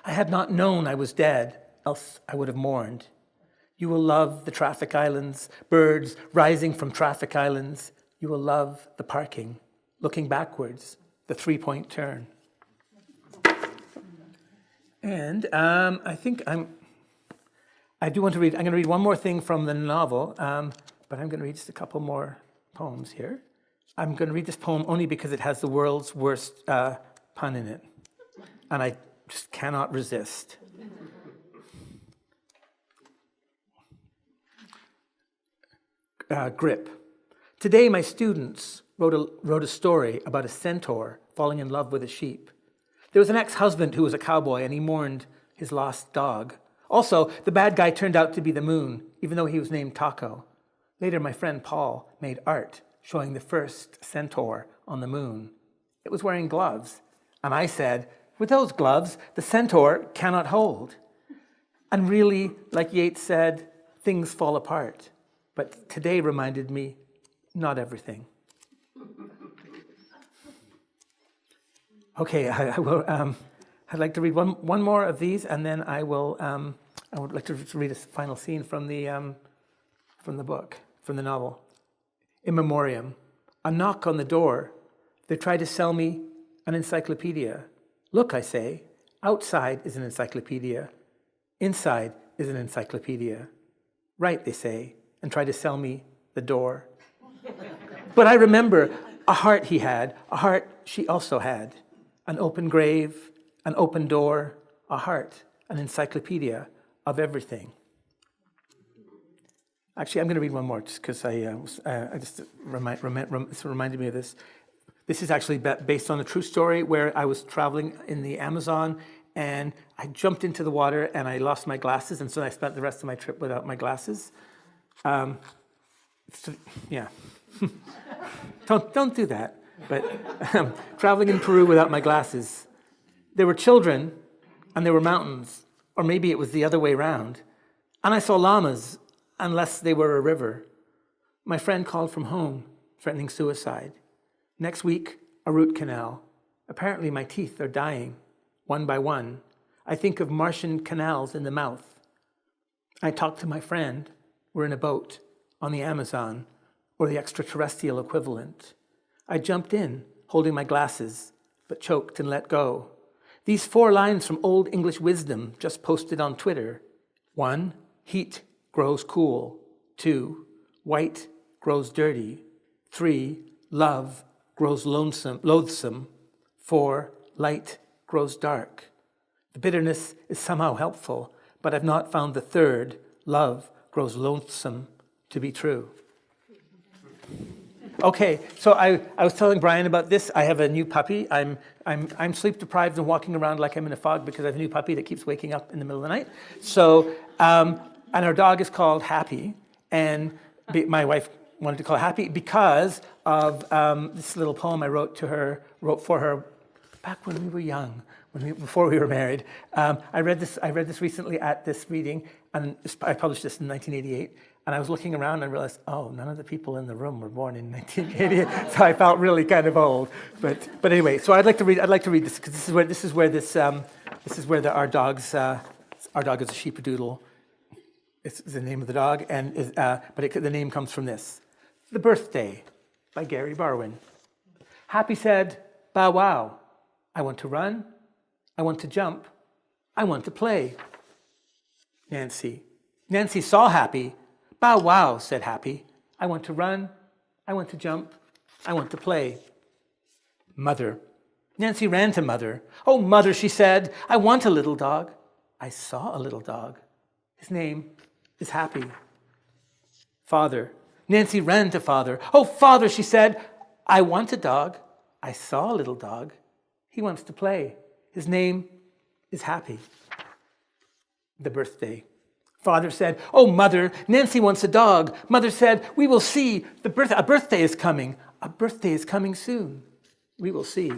I had not known I was dead, else I would have mourned. You will love the traffic islands, birds rising from traffic islands. You will love the parking, looking backwards, the 3-point turn. And I think I do want to read, I'm going to read one more thing from the novel, but I'm going to read just a couple more poems here. I'm going to read this poem only because it has the world's worst pun in it, and I just cannot resist. Grip. Today my students wrote a story about a centaur falling in love with a sheep. There was an ex-husband who was a cowboy, and he mourned his lost dog. Also, the bad guy turned out to be the moon, even though he was named Taco. Later, my friend Paul made art showing the first centaur on the moon. It was wearing gloves. And I said, with those gloves, the centaur cannot hold. And really, like Yeats said, things fall apart. But today reminded me, not everything. Okay, I will. I'd like to read one more of these, and then I will. I would like to read a final scene from the book, from the novel. In memoriam, a knock on the door. They try to sell me an encyclopedia. Look, I say, outside is an encyclopedia. Inside is an encyclopedia. Right, they say, and try to sell me the door. But I remember a heart he had, a heart she also had. An open grave, an open door, a heart, an encyclopedia of everything. Actually, I'm going to read one more just because it reminded me of this. This is actually based on a true story where I was traveling in the Amazon and I jumped into the water and I lost my glasses, and so I spent the rest of my trip without my glasses. Yeah. Don't do that. But traveling in Peru without my glasses. There were children and there were mountains, or maybe it was the other way around. And I saw llamas, unless they were a river. My friend called from home, threatening suicide. Next week, a root canal. Apparently my teeth are dying, one by one. I think of Martian canals in the mouth. I talk to my friend. We're in a boat on the Amazon, or the extraterrestrial equivalent. I jumped in, holding my glasses, but choked and let go. These 4 lines from Old English wisdom just posted on Twitter. 1, heat grows cool. 2, white grows dirty. 3, love grows loathsome. 4, light grows dark. The bitterness is somehow helpful, but I've not found the 3rd, love grows loathsome, to be true. Okay, so I was telling Brian about this. I have a new puppy. I'm sleep deprived and walking around like I'm in a fog because I have a new puppy that keeps waking up in the middle of the night. So, and our dog is called Happy, and my wife wanted to call her Happy because of this little poem I wrote for her back when we were young, before we were married. I read this recently at this reading, and I published this in 1988. And I was looking around and realized, oh, none of the people in the room were born in 1988. So I felt really kind of old. But anyway, so I'd like to read this because this is where our dog is a sheepadoodle. It's the name of the dog, and the name comes from this: The Birthday by Gary Barwin. Happy said, bow wow. I want to run. I want to jump. I want to play. Nancy saw Happy. Bow wow, said Happy. I want to run. I want to jump. I want to play. Mother. Nancy ran to Mother. Oh, Mother, she said, I want a little dog. I saw a little dog. His name is Happy. Father. Nancy ran to Father. Oh, Father, she said, I want a dog. I saw a little dog. He wants to play. His name is Happy. The Birthday. Father said, oh, Mother, Nancy wants a dog. Mother said, we will see. A birthday is coming. A birthday is coming soon. We will see.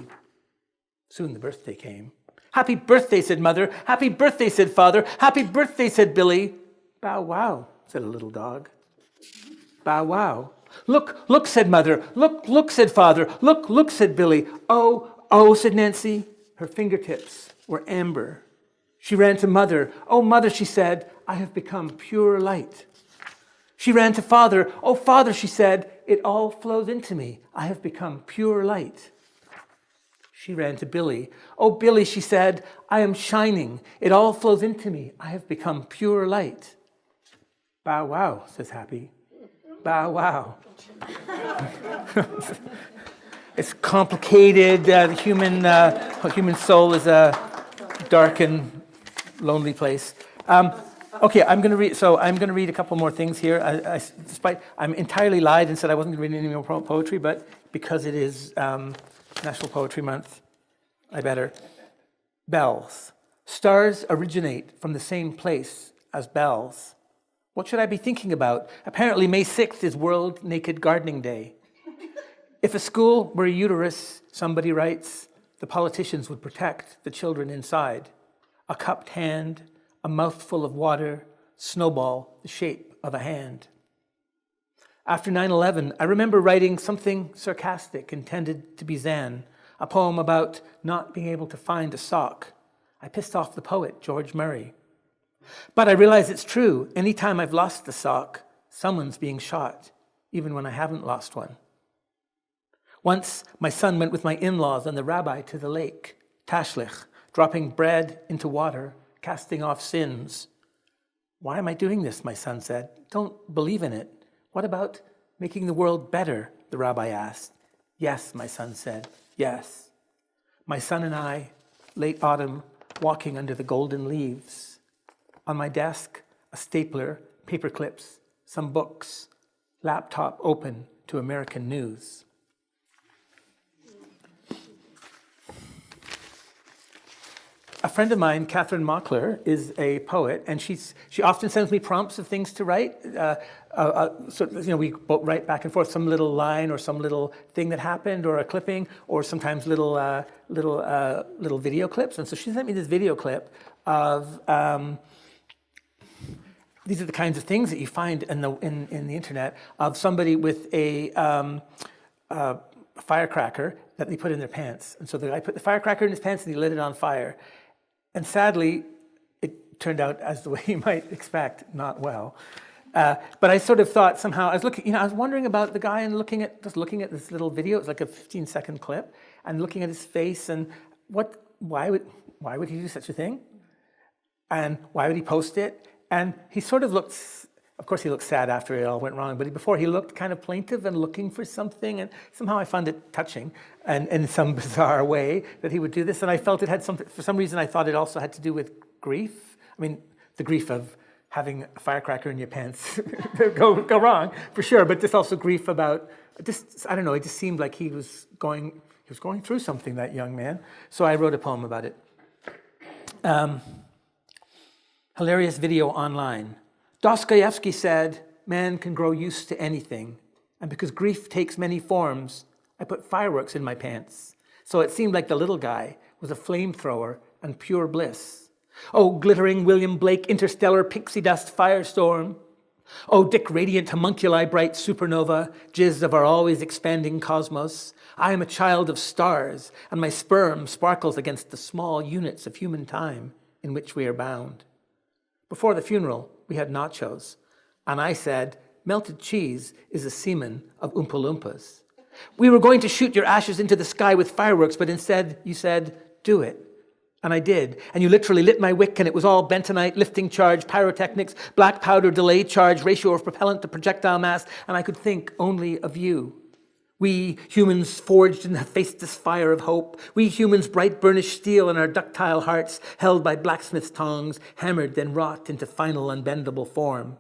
Soon the birthday came. Happy birthday, said Mother. Happy birthday, said Father. Happy birthday, said Billy. Bow wow, said a little dog. Bow wow. Look, said Mother. Look, said Father. Look, said Billy. Oh, said Nancy. Her fingertips were amber. She ran to Mother. Oh, Mother, she said, I have become pure light. She ran to Father. Oh, Father, she said, it all flows into me. I have become pure light. She ran to Billy. Oh, Billy, she said, I am shining. It all flows into me. I have become pure light. Bow wow, says Happy. Bow wow. It's complicated. The human soul is a dark and lonely place. Okay, I'm going to read. So I'm going to read a couple more things here. Despite I'm entirely lied and said I wasn't going to read any more poetry, but because it is National Poetry Month, I better. Bells. Stars originate from the same place as bells. What should I be thinking about? Apparently, May 6th is World Naked Gardening Day. If a school were a uterus, somebody writes, the politicians would protect the children inside. A cupped hand, a mouthful of water, snowball the shape of a hand. After 9/11, I remember writing something sarcastic intended to be Zen, a poem about not being able to find a sock. I pissed off the poet, George Murray. But I realize it's true. Anytime I've lost a sock, someone's being shot, even when I haven't lost one. Once, my son went with my in-laws and the rabbi to the lake, Tashlich, dropping bread into water, casting off sins. Why am I doing this, my son said. Don't believe in it. What about making the world better, the rabbi asked. Yes, my son said, yes. My son and I, late autumn, walking under the golden leaves. On my desk, a stapler, paper clips, some books, laptop open to American news. A friend of mine, Catherine Mockler, is a poet, and she often sends me prompts of things to write. We both write back and forth some little line or some little thing that happened, or a clipping, or sometimes little video clips. And so she sent me this video clip of these are the kinds of things that you find in the internet of somebody with a firecracker that they put in their pants. And so the guy put the firecracker in his pants and he lit it on fire. And sadly, it turned out as the way you might expect, not well. But I sort of thought somehow, I was wondering about the guy and looking at this little video. It was like a 15-second clip, and looking at his face and why would he do such a thing? And why would he post it? And he sort of looked, of course he looked sad after it all went wrong, but before he looked kind of plaintive and looking for something, and somehow I found it touching, and in some bizarre way that he would do this, and I felt it had something, for some reason I thought it also had to do with grief. I mean, the grief of having a firecracker in your pants go wrong, for sure, but this also grief about, I don't know, it just seemed like he was going through something, that young man. So I wrote a poem about it. Hilarious video online. Dostoevsky said, man can grow used to anything. And because grief takes many forms, I put fireworks in my pants. So it seemed like the little guy was a flamethrower and pure bliss. Oh, glittering William Blake, interstellar pixie dust firestorm. Oh, Dick radiant homunculi bright supernova, jizz of our always expanding cosmos. I am a child of stars, and my sperm sparkles against the small units of human time in which we are bound. Before the funeral, we had nachos, and I said, melted cheese is a semen of Oompa Loompas. We were going to shoot your ashes into the sky with fireworks, but instead you said, do it. And I did. And you literally lit my wick, and it was all bentonite, lifting charge, pyrotechnics, black powder, delay charge, ratio of propellant to projectile mass, and I could think only of you. We humans forged in the faceless fire of hope. We humans bright burnished steel in our ductile hearts, held by blacksmith's tongs, hammered then wrought into final unbendable form.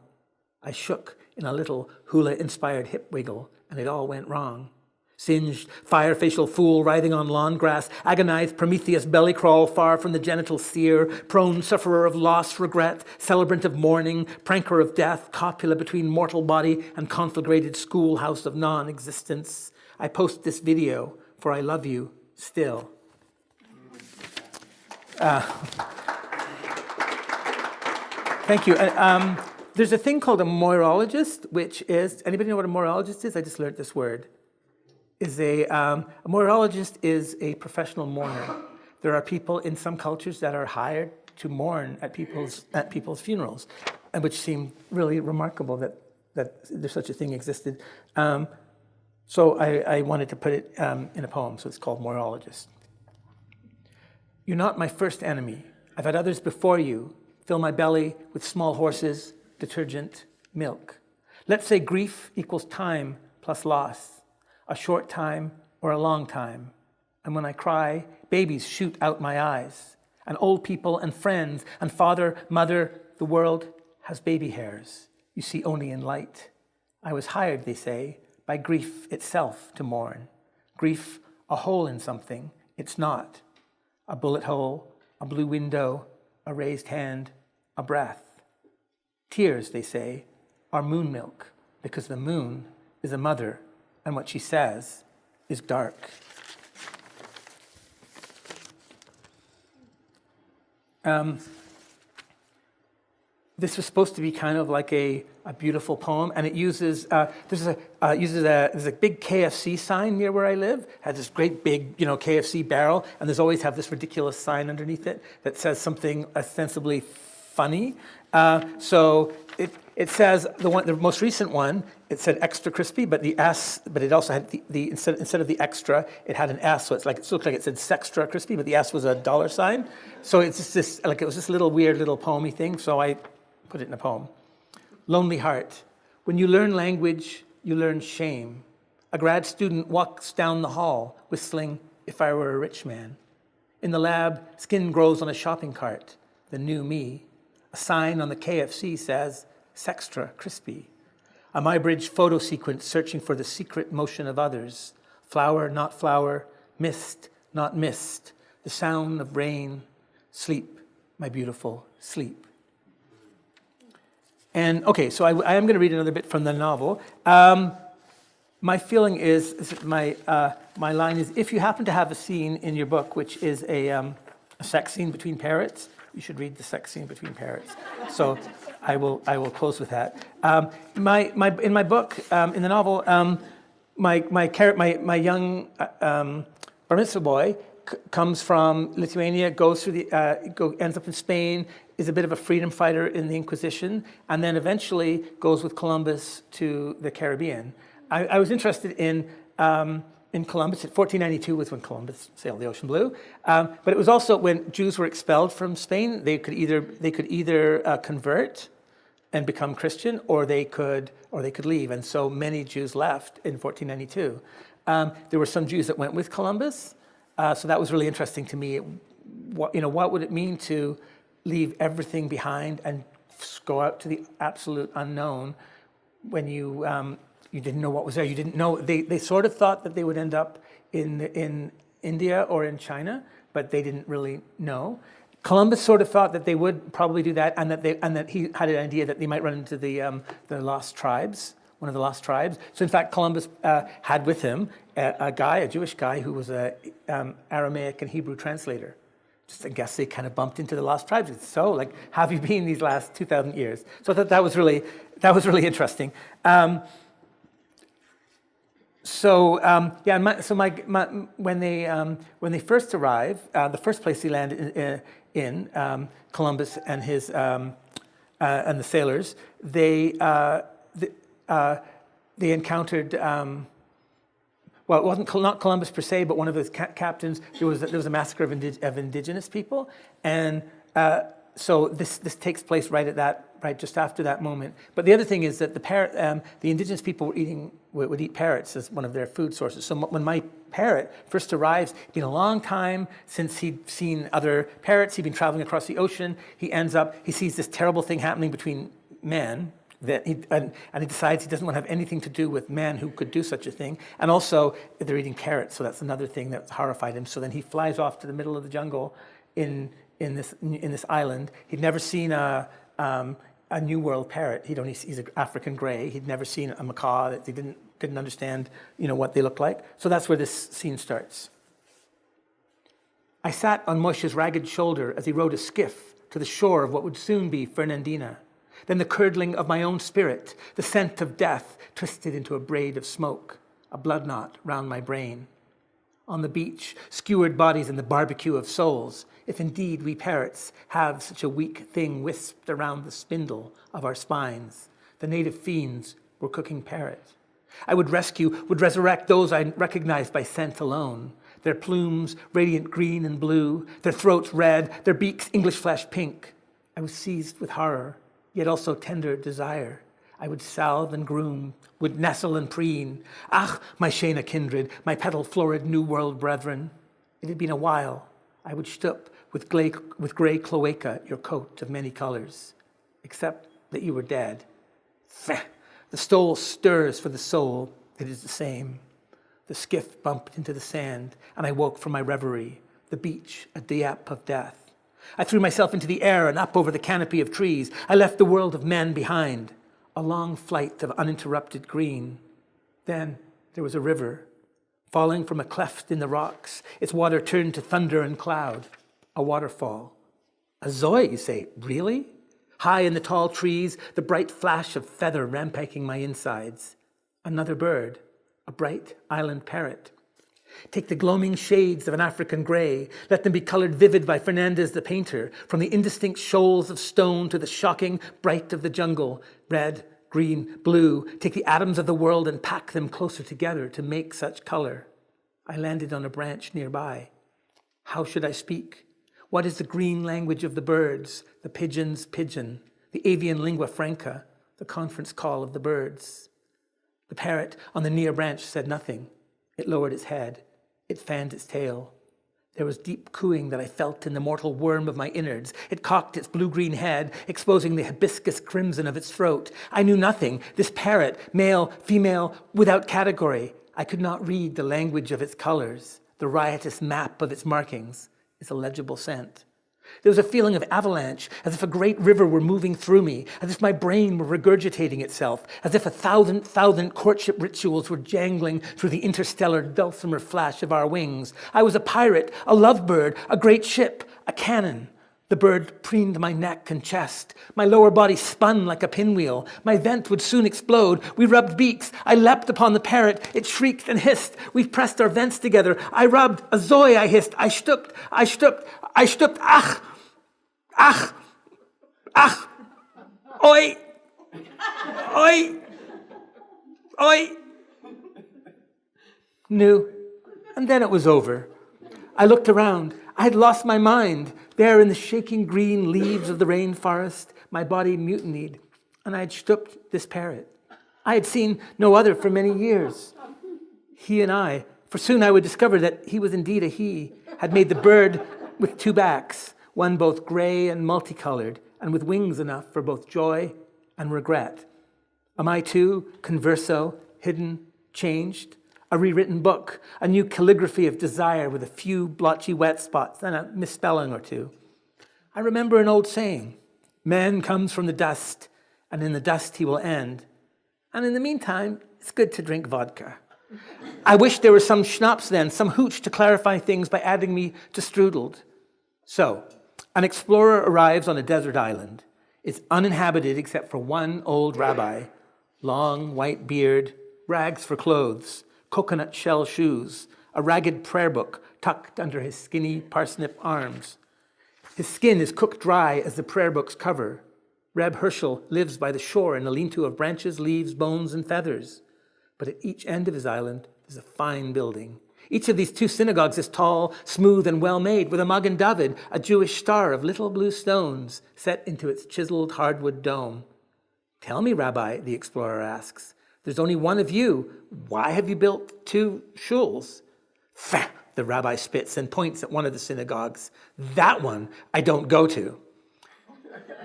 I shook in a little hula-inspired hip wiggle, and it all went wrong. Singed, fire-facial fool writhing on lawn grass, agonized Prometheus belly crawl far from the genital sear, prone sufferer of loss, regret, celebrant of mourning, pranker of death, copula between mortal body and conflagrated schoolhouse of non-existence. I post this video, for I love you still. Thank you. There's a thing called a moirologist, which is, anybody know what a moirologist is? I just learned this word. A moirologist is a professional mourner. There are people in some cultures that are hired to mourn at people's funerals, and which seemed really remarkable that there's such a thing existed. So I wanted to put it in a poem, so it's called Moirologist. You're not my first enemy. I've had others before you fill my belly with small horses, detergent, milk. Let's say grief equals time plus loss, a short time or a long time. And when I cry, babies shoot out my eyes, and old people and friends and father, mother, the world has baby hairs you see only in light. I was hired, they say, by grief itself to mourn. Grief, a hole in something, it's not. A bullet hole, a blue window, a raised hand, a breath. Tears, they say, are moon milk, because the moon is a mother, and what she says is dark. This was supposed to be kind of like a beautiful poem, and it uses there's a big KFC sign near where I live. Has this great big KFC barrel, and there's always have this ridiculous sign underneath it that says something ostensibly funny. So it says the most recent one. It said extra crispy, but the S, but it also had the instead of the extra, it had an S. So it looked like it said sextra crispy, but the S was a dollar sign. So it's just this it was this little weird little poemy thing. So I put it in a poem. Lonely heart. When you learn language, you learn shame. A grad student walks down the hall whistling If I Were a Rich Man. In the lab, skin grows on a shopping cart. The new me. A sign on the KFC says Sextra Crispy. A MyBridge photo sequence searching for the secret motion of others. Flower, not flower. Mist, not mist. The sound of rain. Sleep, my beautiful, sleep. And okay, so I am going to read another bit from the novel. My feeling is my line is, if you happen to have a scene in your book which is a sex scene between parrots, you should read the sex scene between parrots. So I will close with that. In my book, in the novel, my young bar mitzvah boy comes from Lithuania, goes through ends up in Spain, is a bit of a freedom fighter in the Inquisition, and then eventually goes with Columbus to the Caribbean. I was interested in Columbus. 1492 was when Columbus sailed the ocean blue, but it was also when Jews were expelled from Spain. They could either convert and become Christian, or they could leave. And so many Jews left in 1492. There were some Jews that went with Columbus. So that was really interesting to me. What would it mean to leave everything behind and go out to the absolute unknown when you didn't know what was there? You didn't know. They sort of thought that they would end up in India or in China, but they didn't really know. Columbus sort of thought that they would probably do that, and that he had an idea that they might run into the lost tribes. One of the lost tribes. So in fact, Columbus had with him a Jewish guy who was a Aramaic and Hebrew translator. Just I guess they kind of bumped into the lost tribes. So like, have you been these last 2,000 years? So I thought that was really interesting. When they first arrive, the first place they land in Columbus and his and the sailors, they encountered, it wasn't not Columbus per se, but one of his captains. There was a massacre of indigenous people, and so this takes place right just after that moment. But the other thing is that the indigenous people would eat parrots as one of their food sources. So when my parrot first arrives, it's been a long time since he'd seen other parrots. He'd been traveling across the ocean. He sees this terrible thing happening between men. And he decides he doesn't want to have anything to do with men who could do such a thing. And also, they're eating carrots, so that's another thing that horrified him. So then he flies off to the middle of the jungle in this island. He'd never seen a New World parrot. He's an African grey. He'd never seen a macaw. That he didn't understand, what they looked like. So that's where this scene starts. I sat on Moshe's ragged shoulder as he rowed a skiff to the shore of what would soon be Fernandina. Then the curdling of my own spirit, the scent of death twisted into a braid of smoke, a blood knot round my brain. On the beach, skewered bodies in the barbecue of souls, if indeed we parrots have such a weak thing wisped around the spindle of our spines. The native fiends were cooking parrot. I would resurrect those I recognized by scent alone. Their plumes radiant green and blue, their throats red, their beaks English flesh pink. I was seized with horror, yet also tender desire. I would salve and groom, would nestle and preen. Ach, my Shana kindred, my petal florid New World brethren. It had been a while. I would stoop with grey cloaca your coat of many colors, except that you were dead. The stole stirs for the soul. It is the same. The skiff bumped into the sand, and I woke from my reverie. The beach, a diap of death. I threw myself into the air and up over the canopy of trees. I left the world of men behind. A long flight of uninterrupted green. Then there was a river, falling from a cleft in the rocks. Its water turned to thunder and cloud. A waterfall. A zoe, you say, really? High in the tall trees, the bright flash of feather rampaging my insides. Another bird, a bright island parrot. Take the gloaming shades of an African grey, let them be colored vivid by Fernandez the painter, from the indistinct shoals of stone to the shocking bright of the jungle, red, green, blue. Take the atoms of the world and pack them closer together to make such color. I landed on a branch nearby. How should I speak? What is the green language of the birds, the pigeon's pigeon, the avian lingua franca, the conference call of the birds? The parrot on the near branch said nothing. It lowered its head. It fanned its tail. There was deep cooing that I felt in the mortal worm of my innards. It cocked its blue-green head, exposing the hibiscus crimson of its throat. I knew nothing. This parrot, male, female, without category. I could not read the language of its colors, the riotous map of its markings, its illegible scent. There was a feeling of avalanche, as if a great river were moving through me, as if my brain were regurgitating itself, as if 1,000 courtship rituals were jangling through the interstellar dulcimer flash of our wings. I was a pirate, a lovebird, a great ship, a cannon. The bird preened my neck and chest. My lower body spun like a pinwheel. My vent would soon explode. We rubbed beaks. I leapt upon the parrot. It shrieked and hissed. We pressed our vents together. I rubbed. A zoe, I hissed. I stooped. Ach! Ach! Ach! Oi! Oi! Oi! Knew. And then it was over. I looked around. I had lost my mind. There in the shaking green leaves of the rainforest, my body mutinied, and I had stooped this parrot. I had seen no other for many years. He and I, for soon I would discover that he was indeed a he, had made the bird with two backs, one both gray and multicolored, and with wings enough for both joy and regret. Am I too, converso, hidden, changed? A rewritten book, a new calligraphy of desire with a few blotchy wet spots and a misspelling or two. I remember an old saying, man comes from the dust, and in the dust he will end. And in the meantime, it's good to drink vodka. I wish there was some schnapps then, some hooch to clarify things by adding me to strudelled. So, an explorer arrives on a desert island. It's uninhabited except for one old rabbi, long white beard, rags for clothes, coconut shell shoes, a ragged prayer book tucked under his skinny parsnip arms. His skin is cooked dry as the prayer book's cover. Reb Herschel lives by the shore in a lean-to of branches, leaves, bones, and feathers. But at each end of his island is a fine building. Each of these two synagogues is tall, smooth, and well-made, with a Magen David, a Jewish star of little blue stones, set into its chiseled hardwood dome. Tell me, Rabbi, the explorer asks, there's only one of you. Why have you built two shuls? Fah, the rabbi spits and points at one of the synagogues. That one I don't go to.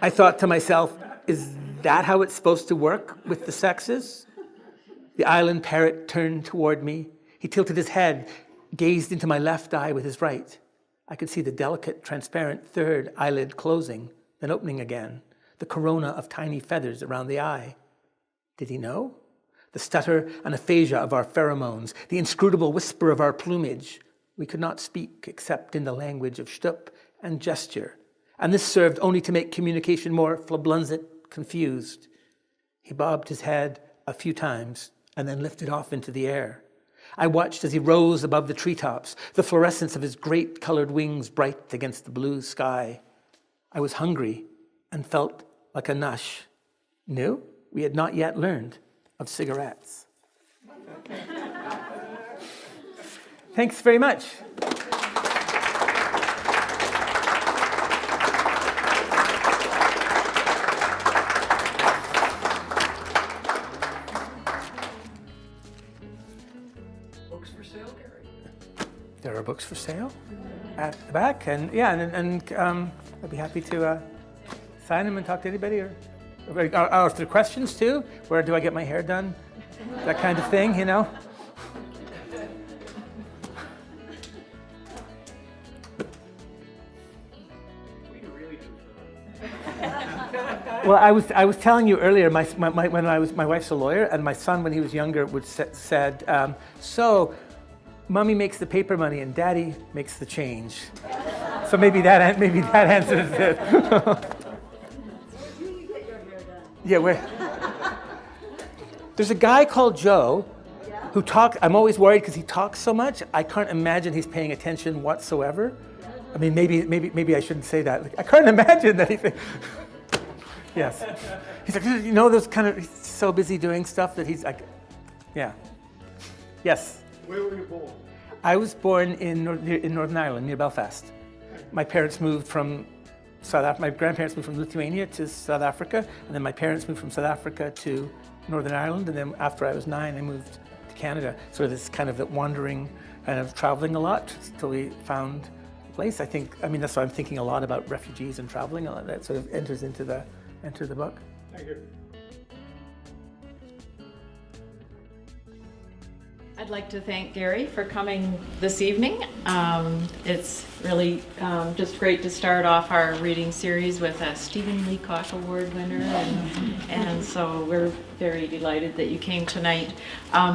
I thought to myself, is that how it's supposed to work with the sexes? The island parrot turned toward me. He tilted his head, gazed into my left eye with his right. I could see the delicate, transparent third eyelid closing, then opening again, the corona of tiny feathers around the eye. Did he know? The stutter and aphasia of our pheromones, the inscrutable whisper of our plumage. We could not speak except in the language of shtup and gesture, and this served only to make communication more flablunzit, confused. He bobbed his head a few times and then lifted off into the air. I watched as he rose above the treetops, the fluorescence of his great colored wings bright against the blue sky. I was hungry and felt like a nush. Knew we had not yet learned of cigarettes. Thanks very much. books for sale at the back, and yeah, I'd be happy to sign them and talk to anybody, or if there are questions too. Where do I get my hair done? That kind of thing, you know. Well, I was telling you earlier, my wife's a lawyer, and my son, when he was younger, said, so, Mommy makes the paper money and Daddy makes the change. So maybe that answers it. Where do you get your hair done? Yeah, there's a guy called Joe who talks. I'm always worried because he talks so much. I can't imagine he's paying attention whatsoever. I mean, maybe I shouldn't say that. Like, I can't imagine that he's. Yes. He's like, you know, those kind of, he's so busy doing stuff that he's like, yeah. Yes. Where were you born? I was born in Northern Ireland, near Belfast. My parents moved from my grandparents moved from Lithuania to South Africa, and then my parents moved from South Africa to Northern Ireland, and then after I was 9, I moved to Canada. So this kind of wandering, kind of traveling a lot until we found a place. That's why I'm thinking a lot about refugees and traveling. A lot. That sort of enters into the book. Thank you. I'd like to thank Gary for coming this evening. It's really just great to start off our reading series with a Stephen Leacock Award winner, and so we're very delighted that you came tonight.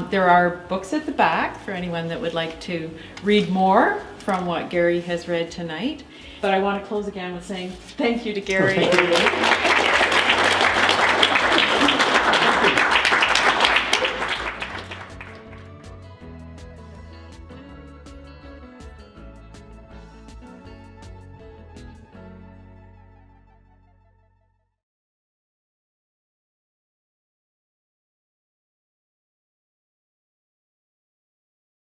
There are books at the back for anyone that would like to read more from what Gary has read tonight. But I want to close again with saying thank you to Gary.